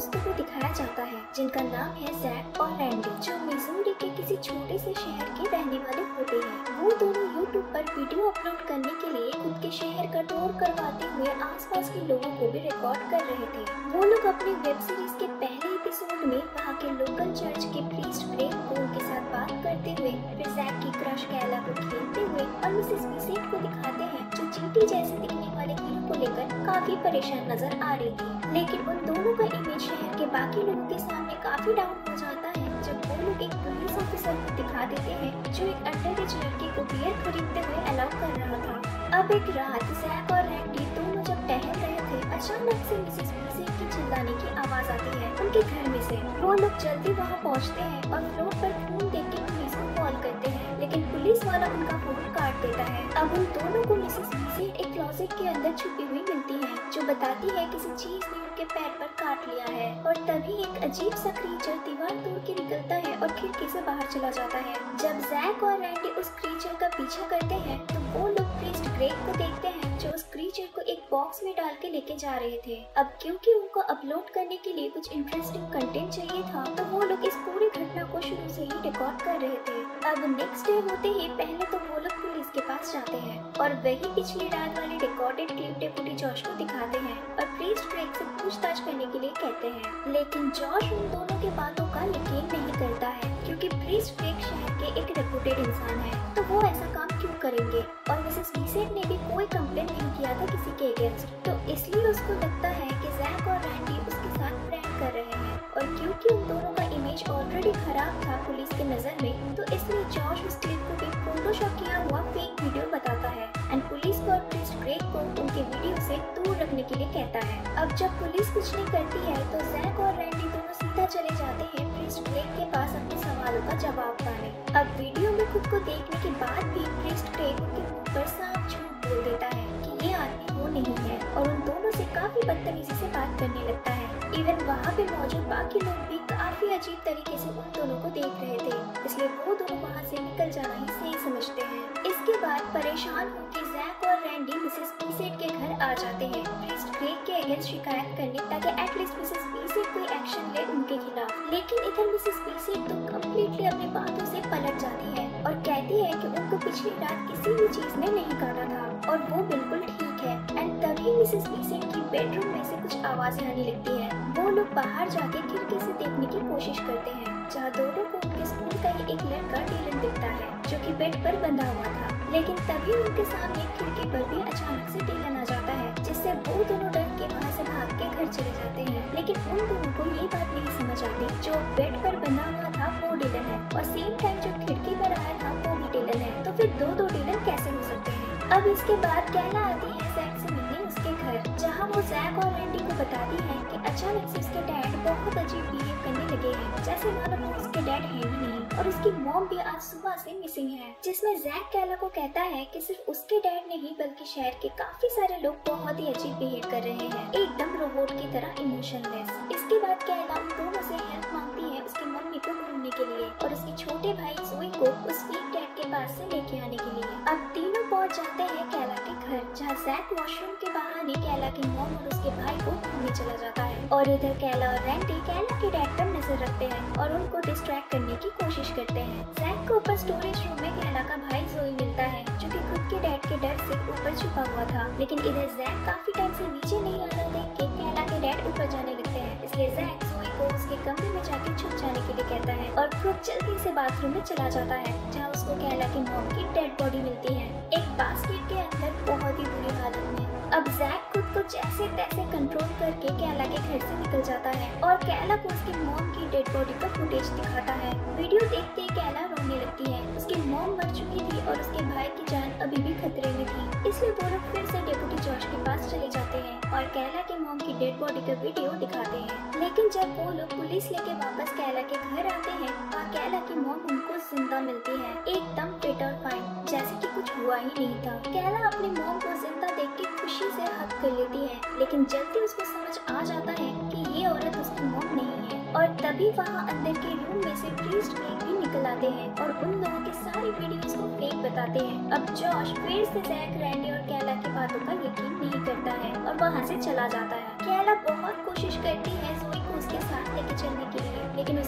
दोस्तों को दिखाया जाता है जिनका नाम है जैक और रैंडी, जो मिसूरी के किसी छोटे से शहर के रहने वाले होते हैं। वो दोनों यूट्यूब पर वीडियो अपलोड करने के लिए खुद के शहर का टूर करवाते हुए आसपास के लोगों को भी रिकॉर्ड कर रहे थे। वो लोग अपनी वेब सीरीज के पहले एपिसोड में वहाँ के लोकल चर्च के प्रीस्ट ग्रेग पोल के साथ बात करते हुए, फिर जैक की क्रश कैला को खेलते हुए और मिसेस बीसेट को दिखाते हैं जो चींटी जैसे दिखने वाले हीरो को लेकर काफी परेशान नजर आ रही थी। लेकिन उन दोनों का इमेज शहर के बाकी लोगों के सामने काफी डाउन हो जाता है जब वो लोग एक पुलिस ऑफिसर को दिखा देते हैं जो एक अंडर-एज लड़के को बियर खरीदते हुए अलाउ कर रहा था। अब एक रात जैक और रैंडी दोनों जब टहल रहे थे, अचानक से मिसेस बीसेट की चिल्लाने की आवाज आती है उनके घर में से। वो लोग जल्दी वहाँ पहुँचते हैं और फ्लोर पर खून देख के पुलिस को कॉल करते हैं, लेकिन पुलिस वाला उनका फोन काट देता है। अब उन दोनों को मिसेस बीसेट एक क्लोजेट के अंदर छुपी हुई मिलती है जो बताती है किसी चीज ने उनके पैर पर काट लिया है। और तभी एक अजीब सा क्रीचर दीवार तोड़ के निकलता है और खिड़की से बाहर चला जाता है। जब जैक और रैंडी उस क्रीचर का पीछा करते हैं तो वो लोग प्रीस्ट ग्रेग को देखते हैं जो उस क्रीचर को एक बॉक्स में डाल के लेके जा रहे थे। अब क्योंकि उनको अपलोड करने के लिए कुछ इंटरेस्टिंग कंटेंट चाहिए था तो वो लोग इस पूरी घटना को शुरू से ही रिकॉर्ड कर रहे थे। अब नेक्स्ट डे होते ही पहले तो वो लोग पुलिस के पास जाते हैं और वही पिछली रात वाली रिकॉर्डेड क्लिप डेप्यूटी जॉश को दिखाते हैं और प्रीस्ट ग्रेग से पूछताछ करने के लिए कहते हैं। लेकिन जॉश उन दोनों के बातों का यकीन नहीं करता है क्योंकि प्रीस्ट ग्रेग शहर के एक रेपुटेड इंसान है, तो वो ऐसा काम क्यों करेंगे। और मिसेस बीसेट ने भी कोई कंप्लेंट नहीं किया था किसी के अगेंस्ट, तो इसलिए उसको लगता है कि जैक और रैंडी उसके साथ प्रैंक कर रहे हैं। और क्योंकि उन दोनों का इमेज ऑलरेडी खराब था पुलिस के नजर में, तो इसलिए जॉश उस क्लिप को भी फोटोशॉप किया हुआ फेक वीडियो बताता है एंड पुलिस को और प्रीस्ट ग्रेग को उनके वीडियो से दूर रखने के लिए कहता है। अब जब पुलिस कुछ नहीं करती है तो जैक और रैंडी दोनों सीधा चले जाते हैं प्रीस्ट ग्रेग के पास अपने सवालों का जवाब पाने। अब वीडियो में खुद को देखने के बाद भी प्रीस्ट ग्रेग उनके मुंह पर साफ झूठ बोल देता है कि ये आदमी वो नहीं है और उन दोनों से काफी बदतमीजी से बात करने लगता है। इवन वहाँ पे मौजूद बाकी लोग भी काफी अजीब तरीके से उन दोनों को देख रहे थे, इसलिए वो दोनों वहाँ से निकल जाना ही सही समझते हैं। इसके बाद परेशान होकर जैक और रैंडी मिसेस बीसेट के घर आ जाते हैं प्रीस्ट ग्रेग के अगेंस्ट शिकायत करने, ताकि एटलीस्ट मिसेस बीसेट कोई एक्शन ले उनके खिलाफ। लेकिन इधर मिसेस बीसेट तो कम्प्लीटली अपनी बातों से पलट जाती है और कहती है कि उनको पिछली रात किसी भी चीज ने नहीं काटा था और वो बिल्कुल ठीक है। एंड तभी मिसेस बीसेट की बेडरूम में से कुछ आवाजें आने लगती है। वो लोग बाहर जाके खिड़की से देखने की कोशिश करते हैं जहाँ दोनों को उनके स्कूल का ही एक लड़का डीलन दिखता है जो कि बेड पर बंधा हुआ था। लेकिन तभी उनके सामने खिड़की पर भी अचानक से डीलन आ जाता है जिससे वो दोनों डर के वहाँ से भाग के घर चले जाते हैं। लेकिन उन दोनों को ये बात नहीं समझ आती जो बेड पर बंधा हुआ था वो डीलन है और सेम टाइम जो खिड़की पर आया था वो भी डीलन है, तो फिर दो डीलन कैसे हो सकते हैं। अब इसके बाद कैला आती है जैक से मिलने उसके घर, जहाँ वो जैक और रैंडी को बताती है कि अचानक से उसके डैड बहुत अजीब बिहेव करने लगे हैं, जैसे मानो वो उसके डैड है ही नहीं, और उसकी मॉम भी आज सुबह से मिसिंग है। जिसमें जैक कैला को कहता है कि सिर्फ उसके डैड नहीं बल्कि शहर के काफी सारे लोग बहुत ही अजीब बिहेव कर रहे हैं, एकदम रोबोट की तरह इमोशनलेस। इसके बाद कैला उन दोनों से हेल्प मांगती है उसकी मम्मी को ढूंढने के लिए और उसके छोटे भाई जोई को उस वीक डैड के पास से लेके आने के लिए। अब तीनों पहुंच जाते हैं कैला के घर, जहाँ जैक वॉशरूम के बहाने कैला के मॉम और उसके भाई को ढूंढने चला जाता है और इधर कैला और रैंडी कैला के डैड पर नजर रखते हैं और उनको डिस्ट्रैक्ट करने की कोशिश करते हैं। जैक को ऊपर स्टोरेज रूम में कैला का भाई जोई मिलता है जो कि खुद के डैड के डर से ऊपर छुपा हुआ था, लेकिन इधर जैक काफी टाइम से नीचे नहीं आ रहा देख के कैला के डैड ऊपर जाने लगते हैं, इसलिए जैक जोई को उसके कमरे में जाके छुप जाने के लिए कहता है और खुद जल्दी से बाथरूम में चला जाता है जहाँ उसको कैला की मॉम की डेड बॉडी मिलती है एक बास्केट के अंदर बहुत ही बुरी हालत में। अब जैक खुद को जैसे तैसे कंट्रोल करके कैला के घर से निकल जाता है और कैला को उसकी मॉम की डेड बॉडी का फुटेज दिखाता है। वीडियो देखते ही कैला रोने लगती है, उसकी मॉम मर चुकी थी और उसके भाई की जान अभी भी खतरे में थी, इसलिए वो लोग फिर से डेप्यूटी जॉश के पास चले जाते हैं और कैला के मॉम की डेड बॉडी का वीडियो दिखाते हैं। लेकिन जब वो लोग पुलिस लेके वापस कैला के घर आते हैं और कैला की मॉम उनको जिंदा मिलती है, एकदम फिट और फाइन, जैसे कि कुछ हुआ ही नहीं था। कैला अपनी मॉम को जिंदा देख के खुशी से हग कर लेती है, लेकिन जल्दी उसको समझ आ जाता है कि ये औरत उसकी मॉम नहीं है। और तभी वहाँ अंदर के रूम में से प्रीस्ट ग्रेग भी निकल आते हैं और उन लोगों के सारे वीडियोस को फेक बताते हैं। अब जॉश फिर से जैक, रैंडी और कैला की बातों का यकीन नहीं करता है और वहाँ से चला जाता है। कैला बहुत कोशिश करती है जोई को उसके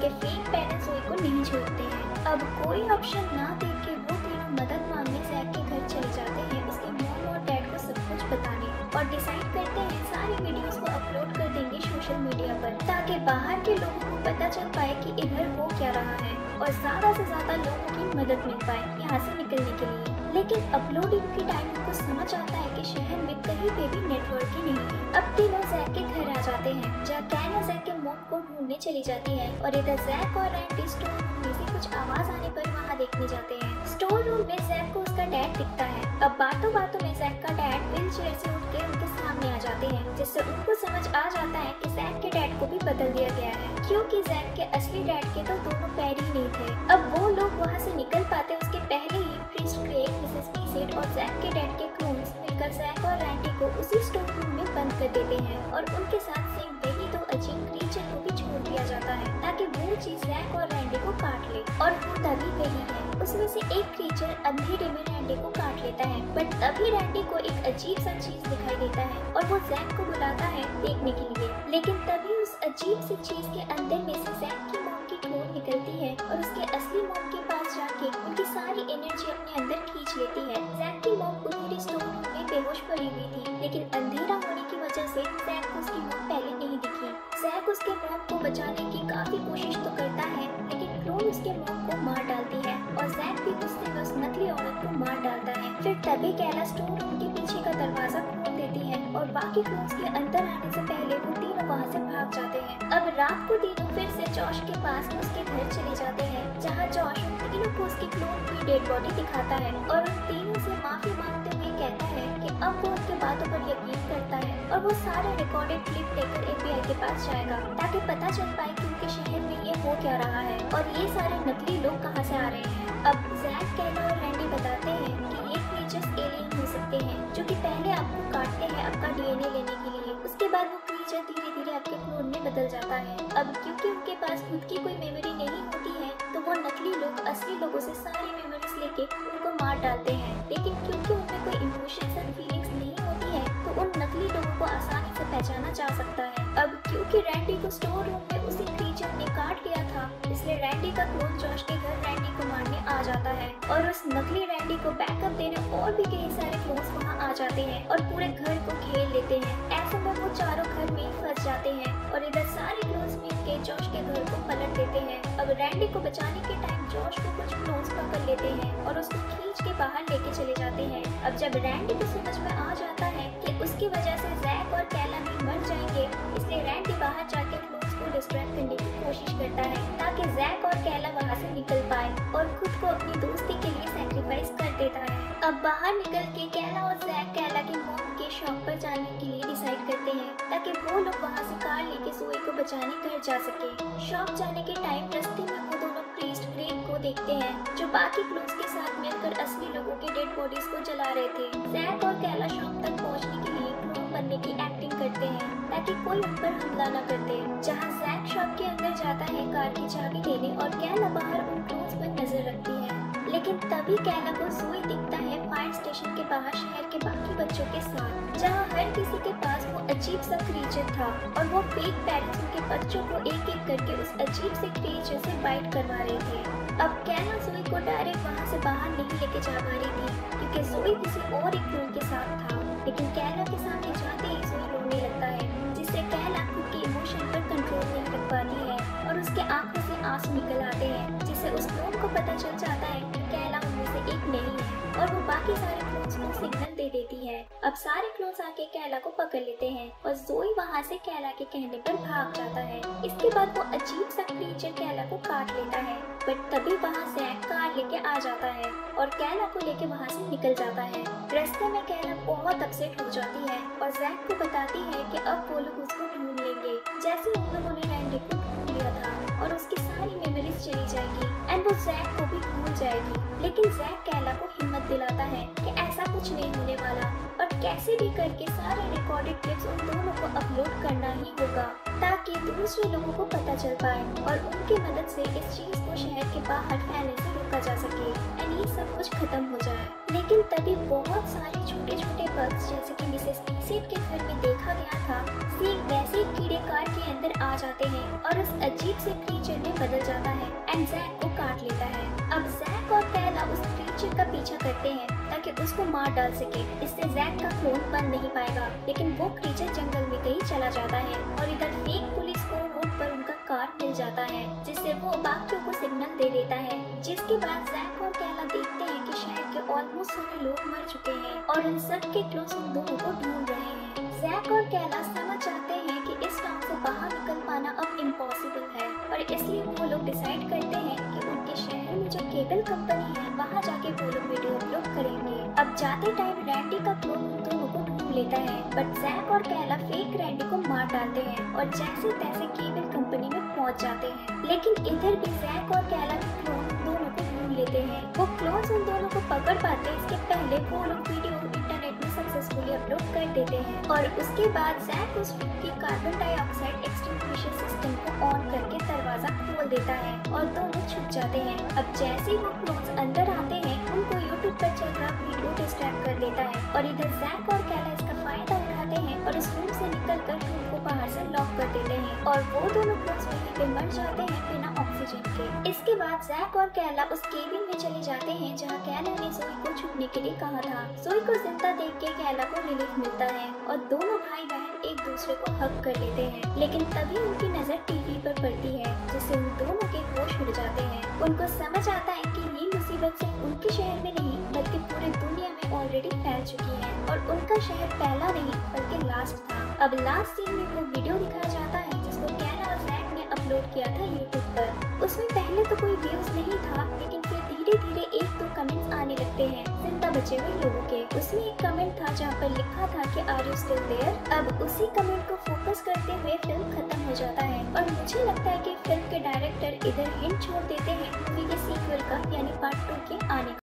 उसके फेक पेरेंट्स जोई को नहीं छोड़ते हैं। अब कोई ऑप्शन ना देख के वो तीनों मदद मांगने जैक के घर चले जाते हैं उसके मॉम और डैड को सब कुछ बताने, और डिसाइड करते हैं सारी वीडियोस को अपलोड कर देंगे सोशल मीडिया पर, ताकि बाहर के लोगों को पता चल पाए कि इधर हो क्या रहा है और ज्यादा से ज्यादा लोगों की मदद मिल पाए यहाँ से निकलने के लिए। लेकिन अपलोडिंग के टाइम उनको समझ आता है कि शहर में कहीं पे भी नेटवर्क ही नहीं है। अब तीनों जैक के घर आ जाते हैं, जहाँ कैला जैक के मॉम को ढूंढने चली जाती है, और इधर जैक और रैंडी स्टोर रूम में से कुछ आवाज आने पर वहाँ देखने जाते हैं। स्टोर रूम में जैक को उसका डैड दिखता है। अब बातों बातों में जैक का डैड व्हील चेयर से उठ के उनके सामने आ जाते हैं, जिससे उनको समझ आ जाता है कि जैक के डैड को भी बदल दिया गया है, क्योंकि जैक के असली डैड के तो दोनों पैर ही नहीं थे। अब वो लोग वहाँ से निकल पाते उसके पहले ही प्रीस्ट क्रेग, मिसेस पीसेट और जैक के डैड के क्लोन्स मिलकर जैक और रैंडी को उसी स्टोर रूम में बंद कर देते हैं, और उनके साथ सेम वही दो अजीब क्रीचर को भी छोड़ दिया जाता है ताकि वो चीज जैक और रैंडी को काट ले। और वो तभी वही है, उसमें से एक क्रीचर अंधेरे में रैंडी को काट लेता है, बट तभी रैंडी को एक अजीब सा चीज दिखाई देता है और वो जैक को बुलाता है देखने के लिए। लेकिन तभी उस अजीब सी चीज के अंदर में से जैक की मॉम की क्लोन निकलती है और उसके असली मॉम के पास जाके उनकी सारी एनर्जी अपने अंदर खींच लेती है। जैक की मॉम उन्हीं स्टोर रूम में बेहोश पड़ी हुई थी, लेकिन अंधेरा होने की वजह से जैक को उसकी मॉम पहले नहीं दिखी। जैक उसके मॉम को बचाने की काफी कोशिश तो करता है, लेकिन क्लोन उसके मॉम को मार डालती है और जैक भी गुस्से में उस नकली औरत को मार डालता है। फिर तभी कैला स्टोर रूम के पीछे का दरवाजा खोल देती है और बाकी क्लोन्स के अंदर आने से पहले वो तीनों वहाँ से भाग जाते हैं। अब रात को तीनों फिर से जॉश के पास उसके घर चले जाते हैं, जहाँ जॉश उन तीनों को उसकी क्लोन की डेड बॉडी दिखाता है और उन तीनों से माफी मांगते हुए कहता है कि अब वो उनके बातों पर यकीन करता है और वो सारे रिकॉर्डेड क्लिप लेकर FBI के पास जाएगा, ताकि पता चल पाए कि उनके शहर में ये हो क्या रहा है और ये सारे नकली लोग कहाँ से आ रहे हैं। अब जैक, कैला और रैंडी बताते हैं कि ये क्रीचर्स एलियन हो सकते हैं, जो कि पहले आपको काटते हैं आपका DNA लेने के लिए, उसके बाद वो क्रीचर धीरे धीरे आपके क्लोन में बदल जाता है। अब क्योंकि उनके पास खुद की कोई मेमोरी नहीं होती है, तो वो नकली लोग असली लोगों से सारी मेमोरीज लेके उनको मार डालते हैं, लेकिन क्योंकि उनमें कोई इमोशंस और फीलिंग्स नहीं होती है, तो उन नकली लोगों को आसानी से पहचाना जा सकता है। अब क्योंकि रैंडी को स्टोर रूम में उसी क्रीचर ने काट लिया था, इसलिए रैंडी का क्लोन जॉश के घर रैंडी को मारने आ जाता है और उस नकली रैंडी को बैकअप देने और भी कई सारे क्लोन्स वहाँ आ जाते हैं और पूरे घर को घेर लेते हैं। ऐसे में वो चारों घर में फंस जाते हैं और इधर सारे क्लोन्स मिलके जॉश के घर को पलट देते हैं। अब रैंडी को बचाने के टाइम जॉश को कुछ क्लोन्स पकड़ लेते हैं और उसको खींच के बाहर लेके चले जाते हैं। अब जब रैंडी को समझ में आ जाता है कि उसकी वजह से जैक और कैला भी मर जाएंगे, इसलिए रैंडी बाहर जाके क्लोन्स को डिस्ट्रैक्ट करने की कोशिश करता है, ताकि जैक और कैला वहाँ से निकल पाए और खुद को अपनी दोस्ती के लिए सैक्रिफाइस कर देता है। अब बाहर निकल के कैला और जैक कैला की मॉम के शॉप पर जाने के लिए डिसाइड करते हैं, ताकि वो लोग वहाँ से कार लेके जोई को बचाने घर जा सके। शॉप जाने के टाइम रास्ते में वो दोनों प्रीस्ट क्रेग को देखते हैं, जो बाकी क्लोन्स के साथ मिलकर असली लोगों के डेड बॉडीज को जला रहे थे। जैक और कैला शॉप तक पहुँचने के लिए क्लोन बनने की एक्टिंग करते हैं, ताकि कोई उन पर हमला न कर दे। जहाँ जैक शॉप के अंदर जाता है कार की चाबी लेने और कैला बाहर उन क्लोन्स पर नजर रखती है, लेकिन तभी कैला को जोई दिखता है फायर स्टेशन के बाहर शहर के बाकी बच्चों के साथ, जहाँ हर किसी के पास वो अजीब सा क्रीचर था और वो फेक पेरेंट्स उनके बच्चों को एक एक करके उस अजीब से क्रीचर से बाइट करवा रहे थे। अब कैला जोई को डायरेक्ट वहाँ से बाहर नहीं लेके जा पा रही थी, क्योंकि जोई किसी और एक क्लोन के साथ था, लेकिन कैला के सामने जाते ही जोई रोने लगता है, जिससे कैला खुद के इमोशन पर कंट्रोल नहीं कर पाती है और उसके आंखों से आंसू निकल आते हैं, जिससे उस क्लोन को पता चल जाता है कि कैला उनमें से एक नहीं है और वो बाकी सारे क्लोन्स को सिग्नल दे देती है। अब सारे क्लोन्स आके कैला को पकड़ लेते हैं और जोई वहाँ से कैला के कहने पर भाग जाता है। इसके बाद वो अजीब सा क्रीचर कैला को काट लेता है, बट तभी वहाँ जैक कार लेके आ जाता है और कैला को लेके वहाँ से निकल जाता है। रास्ते में कैला बहुत अपसेट हो जाती है और जैक को बताती है कि अब वो लोग उसको ढूंढ लेंगे, जैसे उन लोगों ने रैंडी को ढूंढ लिया था और उसकी सारी मेमोरीज चली जाएगी एंड वो जैक को भी भूल जाएगी। लेकिन जैक कैला को हिम्मत दिलाता है कि ऐसा कुछ नहीं होने वाला और कैसे भी करके सारे रिकॉर्डेड क्लिप्स उन दोनों को अपलोड करना ही होगा, ताकि दूसरे लोगों को पता चल पाए और उनकी मदद से इस चीज को शहर के बाहर फैलने से रोका जा सके एंड ये सब कुछ खत्म हो जाए। लेकिन तभी बहुत सारे छोटे छोटे बग्स, जैसे कि मिसेस पीसेट के घर में देखा गया था, सेम वैसे कीड़े कार के अंदर आ जाते हैं और उस अजीब से क्रीचर में बदल जाता है एंड जैक को काट लेता है। अब जैक और कैला उस क्रीचर का पीछा करते हैं ताकि उसको मार डाल सके। इससे जैक का क्लोन बन नहीं पाएगा, लेकिन वो क्रीचर जंगल में कहीं चला जाता है और इधर फेक पुलिस को रोड पर उनका कार मिल जाता है, जिससे वो बाकियों को सिग्नल दे देता है। जिसके बाद जैक और कैला देखते हैं कि शहर के ऑलमोस्ट सारे लोग मर चुके हैं और उन सब के क्लोन्स उन दोनों को ढूंढ रहे हैं। जैक और कैला समझ जाते हैं कि इस टाउन से बाहर निकल पाना अब इम्पॉसिबल है और इसलिए वो लोग डिसाइड करते हैं कि उनके शहर में जो केबल कंपनी है वहाँ जाके वो लोग वीडियो अपलोड करेंगे। अब जाते टाइम रैंडी का क्लोन उन दोनों को ढूंढ लेता है, बट जैक और कैला फेक रैंडी को मार डालते हैं और जैसे तैसे केबल कंपनी में पहुँच जाते हैं। लेकिन इधर भी जैक और कैला के क्लोन दोनों को ढूंढ लेते हैं। वो क्लोन्स उन दोनों को पकड़ पाते हैं इसके पहले वो लोग वीडियो इंटरनेट में सक्सेसफुली अपलोड कर देते हैं और उसके बाद जैक उस रूम की कार्बन डाइऑक्साइड एक्सटिंग्विशर सिस्टम को ऑन करके दरवाजा खोल देता है और दोनों छुप जाते हैं। अब जैसे ही वो क्लोन्स अंदर आते हैं उनको यूट्यूब पर चल रहा वीडियो डिस्ट्रैक्ट कर देता है और इधर जैक और कैला इसका फायदा उठाते हैं और इस रूम से निकलकर रूम को बाहर से लॉक कर देते हैं और वो दोनों क्लोन्स वहीं पे मर जाते हैं बिना ऑक्सीजन के। इसके बाद जैक और कैला उस केबिन में चले जाते हैं जहाँ कैला ने जोई को छुपने के लिए कहा था। जोई को जिंदा देख के कैला को रिलीफ मिलता है और दोनों भाई बहन एक दूसरे को हग कर लेते हैं, लेकिन तभी उनकी नजर टीवी पर पड़ती है जिससे उन दोनों के होश उड़ जाते हैं। उनको समझ आता है कि ये मुसीबत सिर्फ उनके शहर में नहीं बल्कि पूरे दुनिया में ऑलरेडी फैल चुकी है और उनका शहर पहला नहीं बल्कि लास्ट था। अब लास्ट सीन में वो वीडियो दिखाया जाता है जिसको कैला और जैक ने अपलोड किया था यूट्यूब पर। उसमें पहले तो कोई व्यूज नहीं था, लेकिन फिर धीरे धीरे एक दो कमेंट्स आने लगते हैं जिंदा बचे हुए लोगों के। उसमें एक कमेंट था जहाँ पर लिखा था कि आर यू स्टिल देयर। अब उसी कमेंट को फोकस करते हुए फिल्म खत्म हो जाता है और मुझे लगता है कि फिल्म के डायरेक्टर इधर हिंट छोड़ देते हैं मूवी के सीक्वल का यानी पार्ट 2 के आने का।